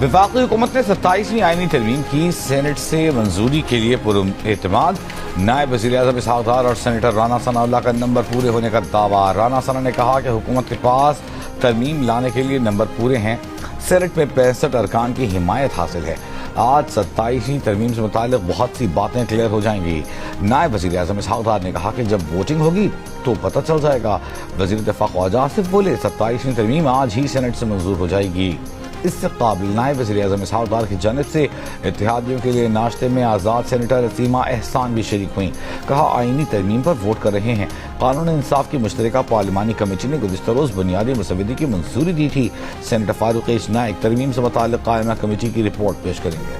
वफाकी हुकूमत ने 27वीं आईनी तरमीम की सेनेट से मंजूरी के लिए पुरएतमाद। नायब वज़ीर आज़म इसहाक डार और सेनेटर राना सनाउल्लाह का नंबर पूरे होने का दावा। राना सना ने कहा कि हुकूमत के पास तरमीम लाने के लिए नंबर पूरे हैं। सेनेट में 65 अरकान की हिमायत हासिल है। आज 27वीं तरमीम से मुताल्लिक बहुत सी बातें क्लियर हो जाएंगी। नायब वज़ीर आज़म इसहाक डार ने कहा कि जब वोटिंग होगी तो पता चल जाएगा। वज़ीर दिफा ख्वाजा आसिफ बोले 27वीं तरमीम आज ही सेनेट से मंजूर हो जाएगी। इससे काबिल नायब वज़ीर आज़म इसहाक डार की जानिब से इत्तेहादियों के लिए नाश्ते में आज़ाद सेनेटर असीमा एहसान भी शरीक हुई। कहा आईनी तरमीम पर वोट कर रहे हैं। कानून इंसाफ की मुश्तरका पार्लिमानी कमेटी ने गुज़िश्ता रोज़ बुनियादी मसवदे की मंजूरी दी थी। सेनेटर फारूक नाइक तरमीम से मुताल्लिक़ कायमा कमेटी की रिपोर्ट पेश करेंगे।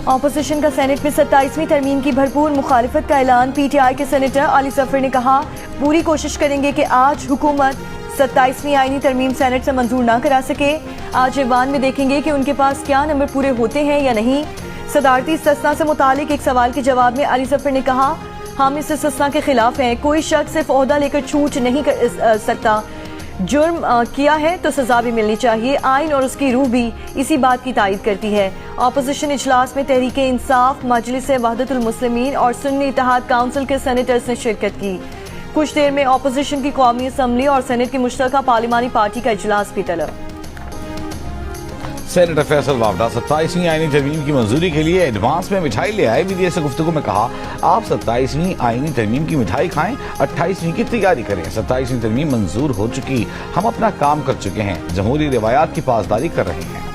ऑपोजिशन का सेनेट में 27वीं तरमीम की भरपूर मुखालिफत का ऐलान। PTI के सेनेटर अली सफर ने कहा पूरी कोशिश करेंगे कि आज हुकूमत 27वीं आईनी तरमीम सेनेट से मंजूर ना करा सके। आज ऐवान में देखेंगे कि उनके पास क्या नंबर पूरे होते हैं या नहीं। सदारती इस्तिस्ना से मुतालिक एक सवाल के जवाब में अली सफर ने कहा हम इस इस्तिस्ना के खिलाफ हैं। कोई शख्स सिर्फ ओहदा लेकर छूट नहीं कर सकता। जुर्म किया है तो सजा भी मिलनी चाहिए। आइन और उसकी रूह भी इसी बात की तायद करती है। ऑपोजिशन इजलास में तहरीक इंसाफ, मजलिस वहदतुल मुस्लिमीन और सुन्नी इत्तेहाद काउंसिल के सेनेटर्स ने शिरकत की। कुछ देर में ऑपोजिशन की कौमी असम्बली और सेनेट की मुश्तरका पार्लिमानी पार्टी का इजलास भी तलब। सेनेटर फैसल वावडा 27वीं आईनी तरमीम की मंजूरी के लिए एडवांस में मिठाई ले आए। मीडिया से गुफ्तगू में कहा आप 27वीं आईनी तरमीम की मिठाई खाएं, 28वीं की तैयारी करें। 27वीं तरमीम मंजूर हो चुकी, हम अपना काम कर चुके हैं, जमहूरी रिवायात की पासदारी कर रहे हैं।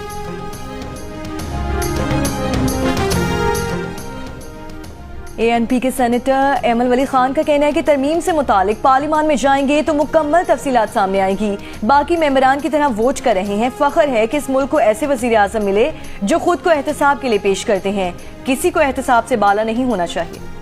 ANP के सेनेटर एमल वली खान का कहना है कि तरमीम से मुतालिक पार्लिमान में जाएंगे तो मुकम्मल तफसीलात सामने आएगी। बाकी मेंबरान की तरह वोट कर रहे हैं। फख्र है कि इस मुल्क को ऐसे वजीर आज़म मिले जो खुद को एहतसाब के लिए पेश करते हैं। किसी को एहतसाब से बाला नहीं होना चाहिए।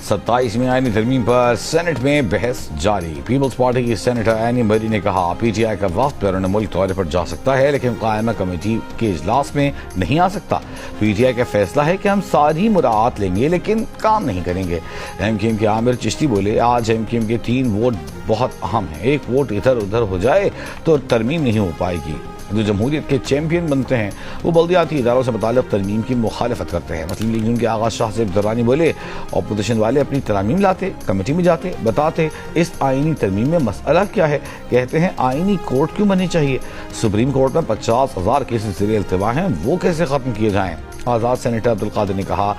27वीं आईनी तरमीम पर सेनेट में बहस जारी। पीपल्स पार्टी की सेनेटर एनी मरी ने कहा PTI का वक्त बैरून मुल्क दौरे पर जा सकता है लेकिन कायमा कमेटी के इजलास में नहीं आ सकता। PTI का फैसला है कि हम सारी मुराआत लेंगे लेकिन काम नहीं करेंगे। MKM के आमिर चिश्ती बोले आज MKM के 3 वोट बहुत अहम है। एक वोट इधर उधर हो जाए तो तरमीम नहीं हो पाएगी। जो जमहूरियत के चैंपियन बनते हैं वो बल्दियाती इदारों से मुताल्लिक़ तरमीम की मुखालफत करते हैं। मुस्लिम लीग के आगा शाह ज़ेब दुर्रानी बोले अपोजिशन वाले अपनी तरमीम लाते, कमेटी में जाते, बताते इस आईनी तरमीम में मसला क्या है। कहते हैं आईनी कोर्ट क्यों बननी चाहिए। सुप्रीम कोर्ट में 50,000 केसेस ज़ेर इल्तिवा हैं, वो कैसे ख़त्म किए जाएँ। आज़ाद सेनेटर अब्दुल कादिर ने कहा